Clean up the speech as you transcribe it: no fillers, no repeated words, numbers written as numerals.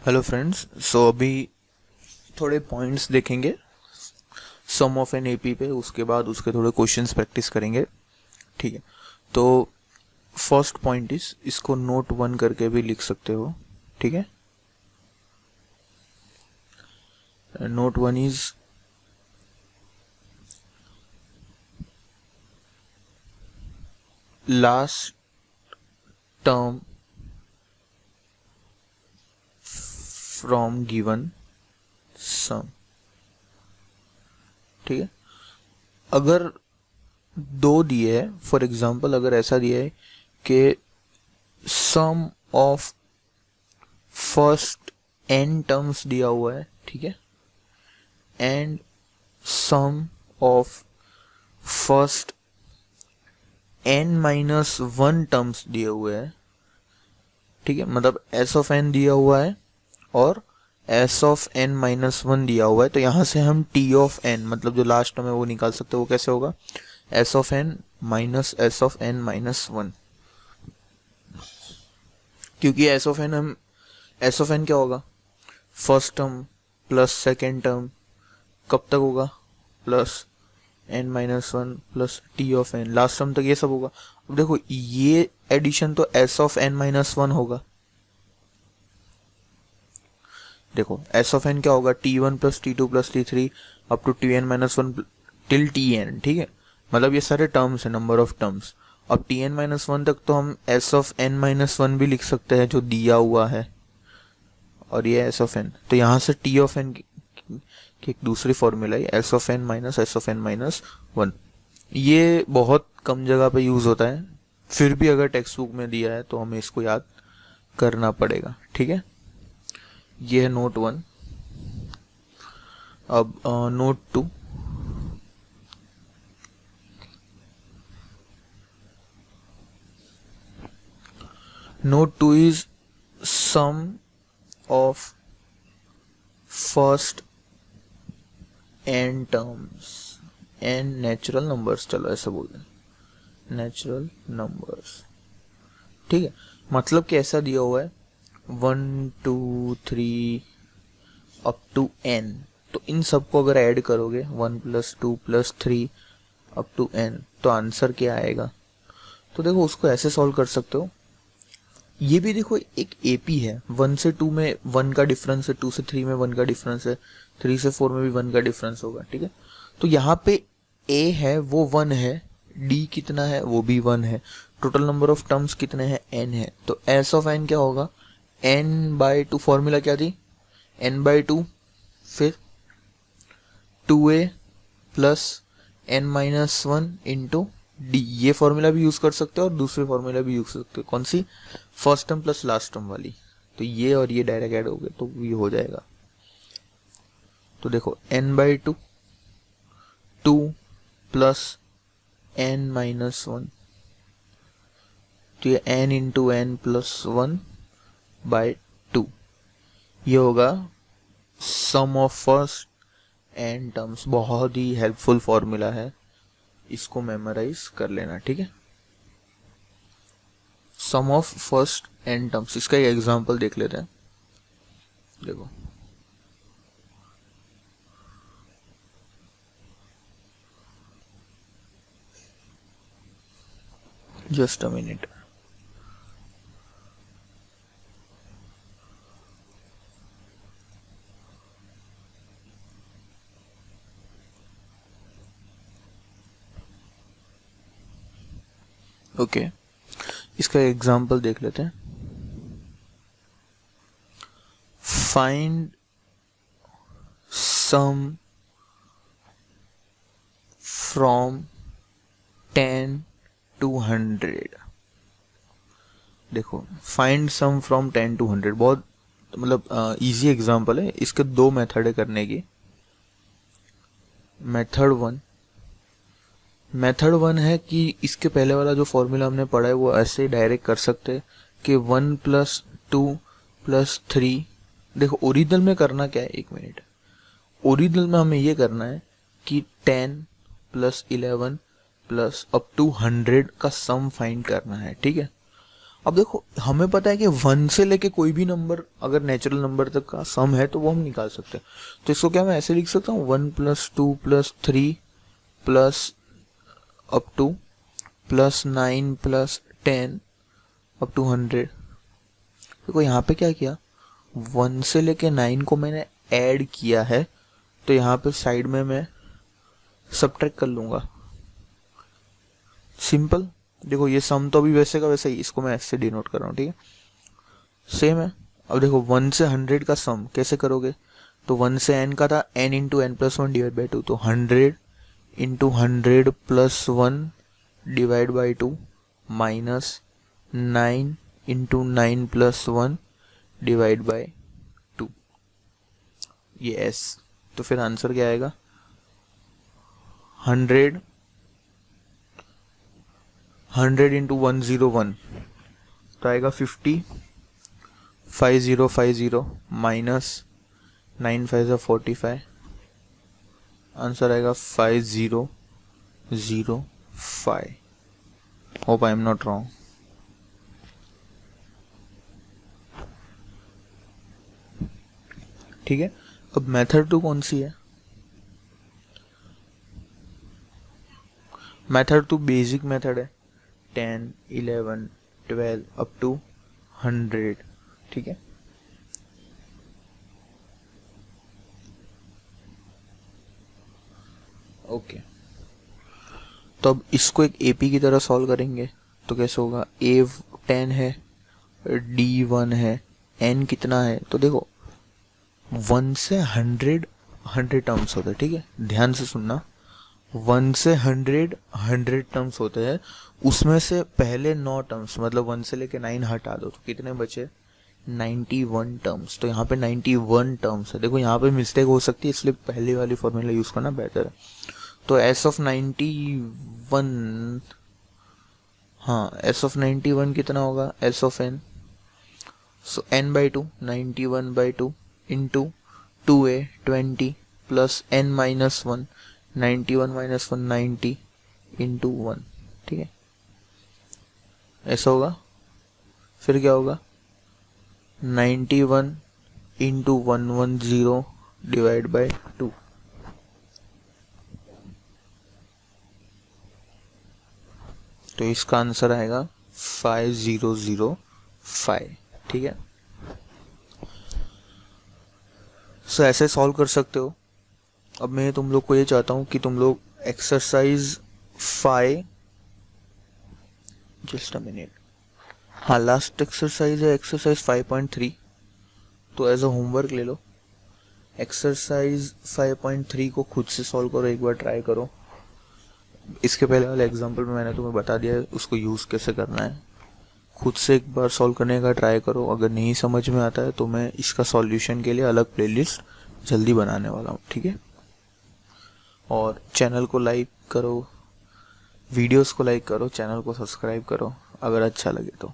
Hello friends, सो अभी थोड़े points देखेंगे सम ऑफ एन एपी पे, उसके बाद उसके थोड़े क्वेश्चंस प्रैक्टिस करेंगे। ठीक है, तो फर्स्ट पॉइंट इज, इसको नोट 1 करके भी लिख सकते हो। ठीक है, note 1 is last term from given sum. ठीक है, अगर दो दिए है, फॉर एग्जाम्पल अगर ऐसा दिया है कि sum of first n terms दिया हुआ है, ठीक है, and sum of first n-1 terms दिए हुए हैं। ठीक है, मतलब s ऑफ n दिया हुआ है और s ऑफ n-1 दिया हुआ है, तो यहां से हम t ऑफ n, मतलब जो लास्ट टर्म है वो निकाल सकते हो। वो कैसे होगा? s of n minus s of n-1, क्योंकि s ऑफ n क्या होगा? First term plus second term कब तक होगा? Plus n-1 plus t of n, last term तक ये सब होगा। अब देखो, ये एडिशन तो s ऑफ n-1 होगा। देखो s ऑफ n क्या होगा? t1 plus t2 plus t3 up to tn-1 till tn। ठीक है, मतलब ये सारे टर्म्स है, नंबर ऑफ टर्म्स। अब tn-1 तक तो हम s ऑफ n-1 भी लिख सकते हैं जो दिया हुआ है, और ये s ऑफ n, तो यहाँ से t ऑफ n की एक दूसरी फॉर्मूला है s of n minus s of n-1। ये बहुत कम जगह पे यूज होता है, फिर भी अगर टेक्स्ट बुक में दिया है तो हमें इसको याद करना पड़ेगा। ठीक है, ये है नोट 1। अब note 2, note 2 is sum of first n terms n natural numbers, चलो ऐसा बोलते हैं, नेचुरल नंबर्स। ठीक है, मतलब कि ऐसा दिया हुआ है 1 2 3 अप टू n, तो इन सबको अगर ऐड करोगे 1 plus 2 plus 3 up to n, तो आंसर क्या आएगा? तो देखो, उसको ऐसे सॉल्व कर सकते हो। ये भी देखो एक एपी है, 1 से 2 में 1 का डिफरेंस है, 2 से 3 में 1 का डिफरेंस है, 3 से 4 में भी 1 का डिफरेंस होगा। ठीक है, तो यहाँ पे a है वो 1 है, d कितना है वो भी 1 है, टोटल नंबर ऑफ टर्म्स कितने हैं? n है, तो s ऑफ n क्या होगा? n/2, फॉर्मूला क्या थी? n/2 फिर 2a plus n-1 into D. ये फॉर्मूला भी यूज कर सकते हो और दूसरे फॉर्मूला भी यूज कर सकते हो। कौन सी? First term plus last term वाली। तो ये और ये डायरेक्ट ऐड हो गए तो ये हो जाएगा। तो देखो n/2 2 प्लस n-1, तो ये n इंटू n प्लस 1/2, ये होगा सम ऑफ फर्स्ट n टर्म्स। बहुत ही हेल्पफुल फॉर्मूला है, इसको मेमोराइज कर लेना। ठीक है, sum of first n terms, इसका एक एग्जांपल देख लेते हैं। देखो, जस्ट अ मिनट। ओके, इसका एग्जांपल देख लेते हैं। Find sum from 10 to 100। देखो, फाइंड सम फ्रॉम 10 to 100 बहुत मतलब इजी एग्जांपल है। इसके दो मेथड है करने की। मेथड वन है कि इसके पहले वाला जो फॉर्मूला हमने पढ़ा है वो ऐसे डायरेक्ट कर सकते हैं कि 1 प्लस 2 प्लस 3। देखो, ओरिजिनल में करना क्या है, एक मिनट, ओरिजिनल में हमें ये करना है कि 10 प्लस 11 प्लस अप टू 100 का सम फाइंड करना है। ठीक है, अब देखो हमें पता है कि 1 से लेके कोई भी नंबर अगर नेचुरल नंबर तक का सम है तो वो हम निकाल सकते हैं। तो इसको क्या मैं ऐसे लिख सकता हूँ, 1 + 2 + 3 plus up to +9 + 10 up to 100। देखो यहाँ पे क्या किया, 1 से लेके 9 को मैंने ऐड किया है, तो यहाँ पे साइड में मैं सब्ट्रैक्ट कर लूँगा। सिंपल। देखो ये सम तो अभी वैसे का वैसे ही, इसको मैं ऐसे डिनोट कर रहा हूँ, ठीक है, सेम है। अब देखो 1 से 100 का सम कैसे करोगे, तो 1 से n का था n × n + 1 / 2, तो 100 × 100 + 1 / 2 माइनस 9 × 9 + 1 / 2, ये s। तो फिर आंसर क्या आएगा, 100 × 101, तो आएगा 50, 5050 माइनस 9 5 = 45, आंसर आएगा 5005। Hope I am not wrong. ठीक है, अब मेथड 2 कौन सी है, मेथड 2 बेसिक मेथड है, 10 11 12 अप टू 100, ठीक है। ओके, तो अब इसको एक एपी की तरह सॉल्व करेंगे तो कैसे होगा, ए 10 है, डी 1 है, एन कितना है, तो देखो 1 से 100 टर्म्स होते हैं, ठीक है, ध्यान से सुनना, 1 से 100 टर्म्स होते हैं, उसमें से पहले 9 टर्म्स मतलब 1 से लेके 9 हटा दो तो कितने बचे, 91 टर्म्स। तो यहाँ पे 91 टर्म्स है। देखो यहाँ पे मिस्टेक हो सकती है, इसलिए पहले वाली फॉर्मूला यूज करना बेहतर है। तो s of 91, हाँ s of 91 कितना होगा, s of n, so n/2 91/2 into 2a 20 plus n - 1 91 - 1 90 into 1, ठीक है, ऐसा होगा। फिर क्या होगा, 91 इंटू 110 डिवाइड बाय 2, तो इसका आंसर आएगा 5005, ठीक है। सो ऐसे सॉल्व कर सकते हो। अब मैं तुम लोग को ये चाहता हूँ कि तुम लोग एक्सरसाइज 5, जस्ट अ मिनट, हाँ लास्ट एक्सरसाइज है एक्सरसाइज 5.3, तो एज अ होमवर्क ले लो। एक्सरसाइज 5.3 को खुद से सॉल्व करो, एक बार ट्राई करो। इसके पहले वाले एग्जाम्पल में मैंने तुम्हें बता दिया है उसको यूज़ कैसे करना है। खुद से एक बार सॉल्व करने का ट्राई करो। अगर नहीं समझ में आता है तो मैं इसका सॉल्यूशन के लिए अलग प्लेलिस्ट जल्दी बनाने वाला हूँ, ठीक है। और चैनल को लाइक करो, वीडियोस को लाइक करो, चैनल को सब्सक्राइब करो अगर अच्छा लगे तो।